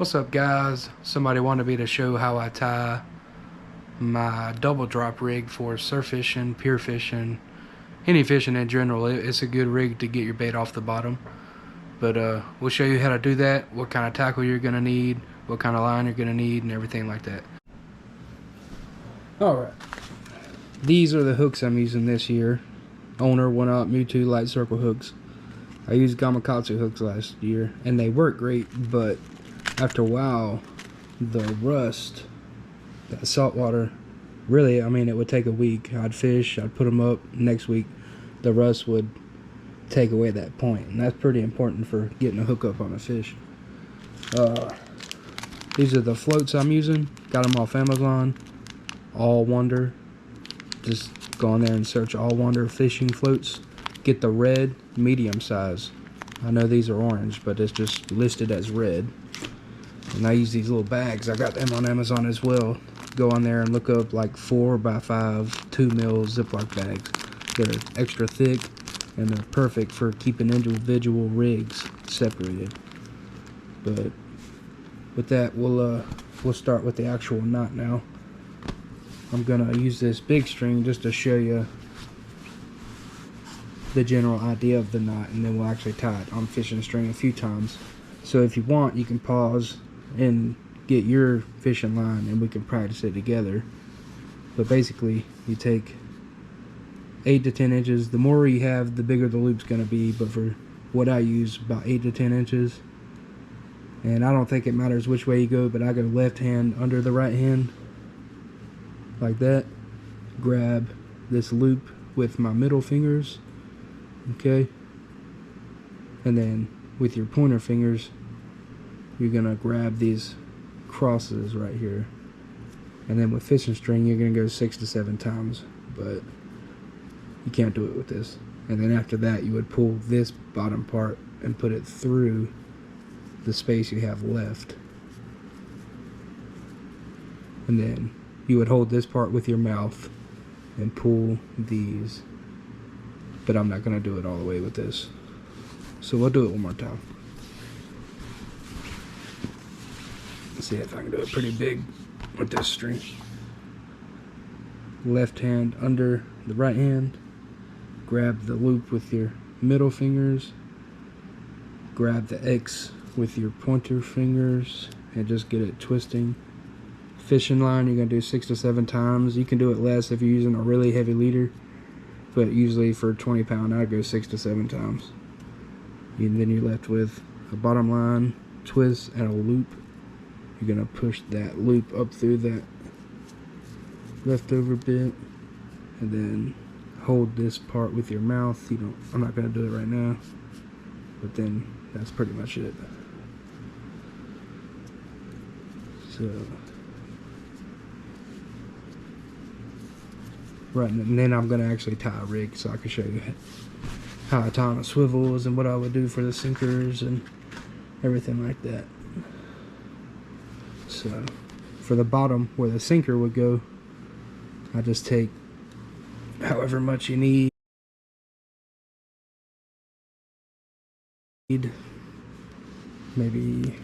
What's up, guys? Somebody wanted me to show how I tie my double drop rig for surf fishing, pier fishing, any fishing in general. It's a good rig to get your bait off the bottom. But we'll show you how to do that, what kind of tackle you're going to need, what kind of line you're going to need, and everything like that. Alright, these are the hooks I'm using this year. Owner 1-aught Mewtwo light circle hooks. I used Gamakatsu hooks last year, and they work great, but after a while, the rust, that salt water, really, I mean, it would take a week. I'd fish, I'd put them up, next week the rust would take away that point, and that's pretty important for getting a hook up on a fish. These are the floats I'm using. Got them off Amazon. All Wonder. Just go on there and search All Wonder fishing floats. Get the red medium size. I know these are orange, but it's just listed as red. And I use these little bags. I got them on Amazon as well. Go on there and look up like 4x5 2 mil Ziploc bags. They're extra thick and they're perfect for keeping individual rigs separated. But with that, we'll start with the actual knot now. I'm gonna use this big string just to show you the general idea of the knot, and then we'll actually tie it on fishing string a few times. So if you want, you can pause and get your fishing line and we can practice it together. But basically, you take 8 to 10 inches. The more you have, the bigger the loop's going to be, but for what I use, about 8 to 10 inches. And I don't think it matters which way you go, but I go left hand under the right hand like that. Grab this loop with my middle fingers, okay, and then with your pointer fingers you're gonna grab these crosses right here, and then with fishing string you're gonna go 6 to 7 times, but you can't do it with this. And then after that you would pull this bottom part and put it through the space you have left, and then you would hold this part with your mouth and pull these, but I'm not gonna do it all the way with this, so we'll do it one more time. Let's see if I can do it pretty big with this string. Left hand under the right hand, grab the loop with your middle fingers, grab the X with your pointer fingers, and just get it twisting. Fishing line, you're gonna do 6 to 7 times. You can do it less if you're using a really heavy leader, but usually for 20 pound I'd go 6 to 7 times. And then you're left with a bottom line, twist, and a loop. You're gonna push that loop up through that leftover bit, and then hold this part with your mouth. I'm not gonna do it right now, but then that's pretty much it. So right, and then I'm gonna actually tie a rig so I can show you how I tie on the swivels and what I would do for the sinkers and everything like that. So for the bottom where the sinker would go, I just take however much you need. Maybe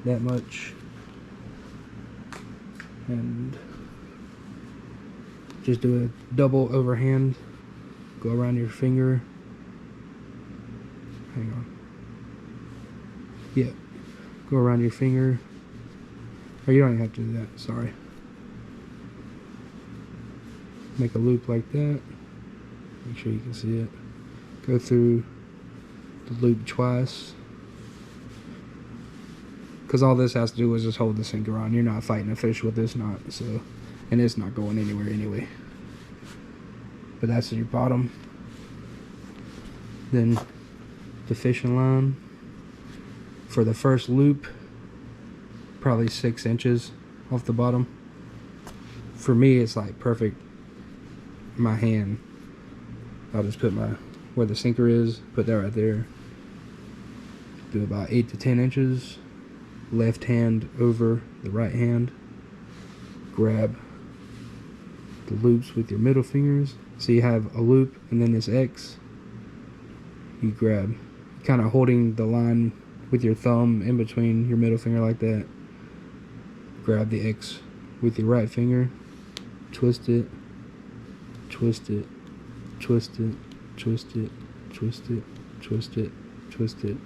that much, and just do a double overhand, go around your finger. Hang on. Yeah, go around your finger. Or you don't even have to do that, sorry. Make a loop like that. Make sure you can see it. Go through the loop twice. Because all this has to do is just hold the sinker on. You're not fighting a fish with this knot, so, and it's not going anywhere anyway. But that's your bottom. Then the fishing line for the first loop, probably 6 inches off the bottom. For me, it's like perfect. My hand, I'll just put where the sinker is, put that right there. Do about 8 to 10 inches. Left hand over the right hand. Grab the loops with your middle fingers. So you have a loop and then this X. You grab, kind of holding the line with your thumb in between your middle finger like that. Grab the X with your right finger, twist it, twist it, twist it, twist it, twist it, twist it, twist it,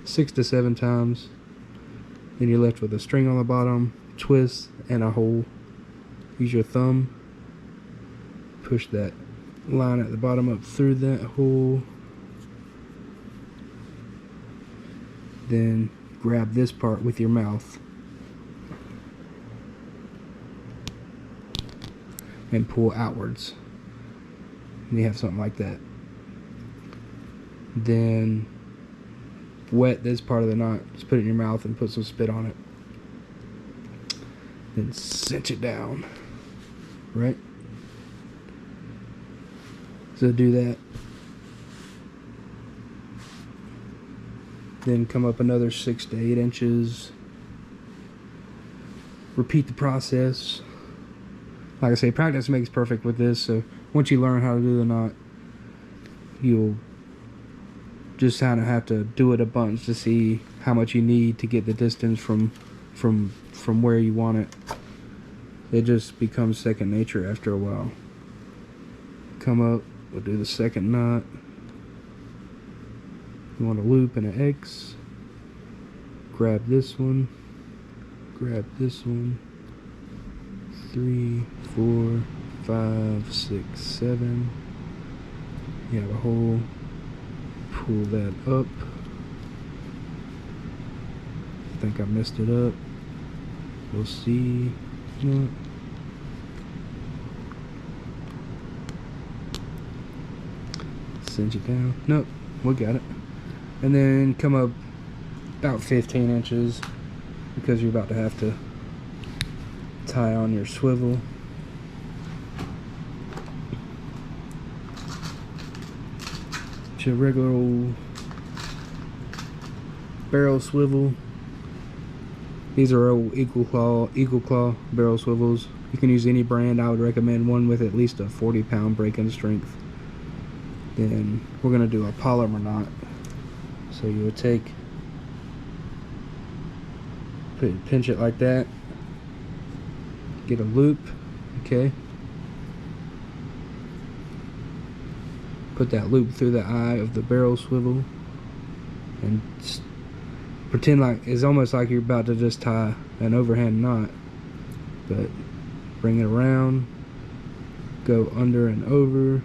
6 to 7 times. Then you're left with a string on the bottom, twist, and a hole. Use your thumb, push that line at the bottom up through that hole. Then grab this part with your mouth and pull outwards. And you have something like that. Then wet this part of the knot. Just put it in your mouth and put some spit on it. Then cinch it down. Right? So do that. Then come up another 6 to 8 inches. Repeat the process. Like I say, practice makes perfect with this, so once you learn how to do the knot, you'll just kind of have to do it a bunch to see how much you need to get the distance from where you want it. It just becomes second nature after a while. Come up, we'll do the second knot. You want a loop and an X. Grab this one. Grab this one. 3, 4, 5, 6, 7. You have a hole. Pull that up. I think I messed it up. We'll see. No. Cinch it down. Nope, we got it. And then come up about 15 inches because you're about to have to tie on your swivel. It's your regular old barrel swivel. These are old Eagle Claw barrel swivels. You can use any brand. I would recommend one with at least a 40-pound break-in strength. Then we're going to do a polymer knot. So you would pinch it like that, get a loop, okay, put that loop through the eye of the barrel swivel, and pretend like it's almost like you're about to just tie an overhand knot, but bring it around, go under and over,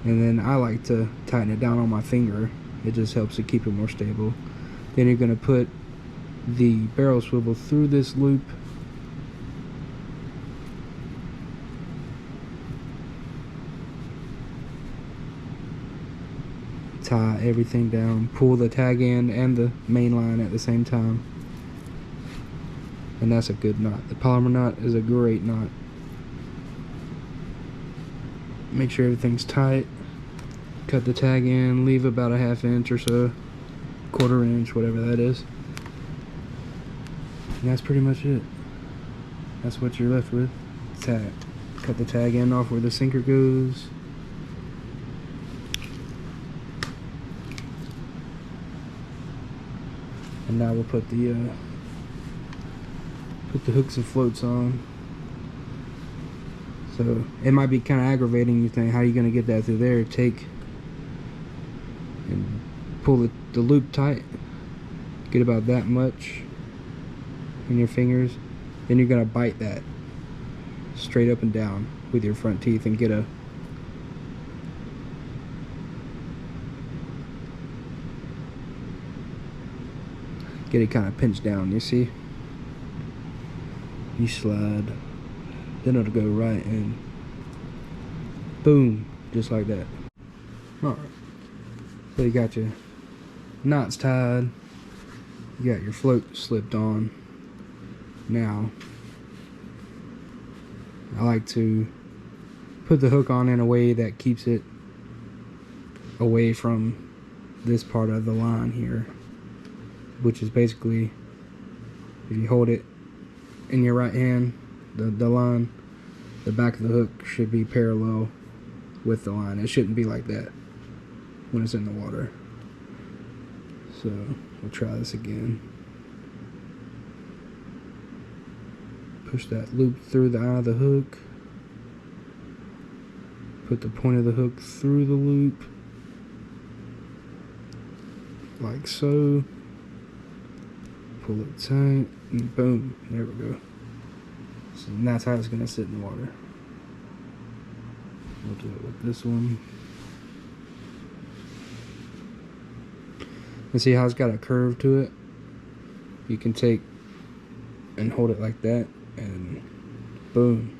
and then I like to tighten it down on my finger. It just helps to keep it more stable. Then you're going to put the barrel swivel through this loop. Tie everything down. Pull the tag end and the main line at the same time. And that's a good knot. The polymer knot is a great knot. Make sure everything's tight. Cut the tag in, leave about a 1/2 inch or so, 1/4 inch, whatever that is. And that's pretty much it. That's what you're left with. Tag. Cut the tag end off where the sinker goes. And now we'll put the hooks and floats on. So it might be kind of aggravating. You think, how are you going to get that through there? Take and pull the loop tight. Get about that much in your fingers. Then you're going to bite that straight up and down with your front teeth and get it kind of pinched down, you see? You slide, then it'll go right and boom, just like that. Alright, so you got your knots tied, you got your float slipped on. Now I like to put the hook on in a way that keeps it away from this part of the line here, which is basically, if you hold it in your right hand, the line, the back of the hook should be parallel with the line. It shouldn't be like that when it's in the water. So we'll try this again. Push that loop through the eye of the hook. Put the point of the hook through the loop, like so. Pull it tight, and boom, there we go. So that's how it's gonna sit in the water. We'll do it with this one. And see how it's got a curve to it? You can take and hold it like that, and boom.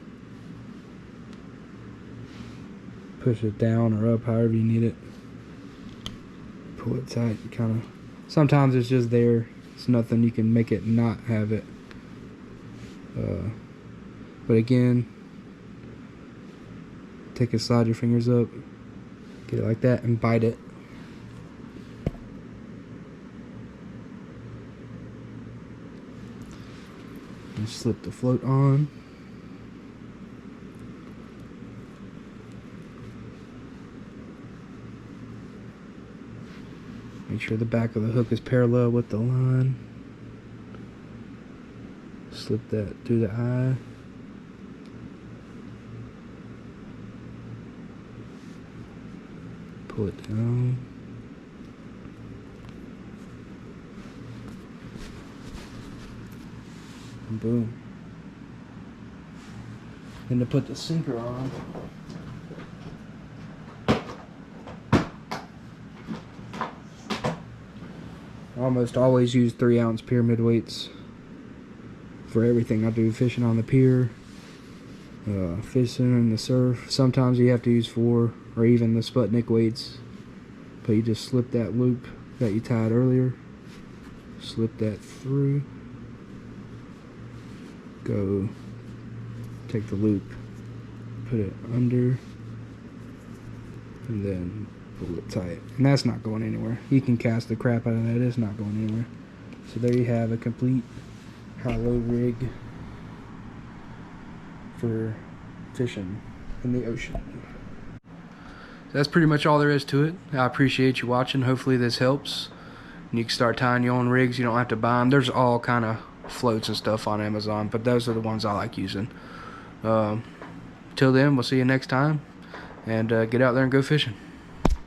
Push it down or up, however you need it. Pull it tight, kind of. Sometimes it's just there. It's nothing you can make it not have it. But again, take and slide your fingers up, get it like that, and bite it. And slip the float on. Make sure the back of the hook is parallel with the line. Slip that through the eye. Pull it down. And boom. Then to put the sinker on, I almost always use 3-ounce pyramid weights for everything I do. Fishing on the pier, fishing in the surf. Sometimes you have to use 4 or even the Sputnik weights, but you just slip that loop that you tied earlier, slip that through, go take the loop, put it under, and then pull it tight. And that's not going anywhere. You can cast the crap out of that, it's not going anywhere. So there you have a complete high-low rig for fishing in the ocean. That's pretty much all there is to it. I appreciate you watching. Hopefully this helps. And you can start tying your own rigs. You don't have to buy them. There's all kind of floats and stuff on Amazon, but those are the ones I like using. Till then, we'll see you next time, and get out there and go fishing.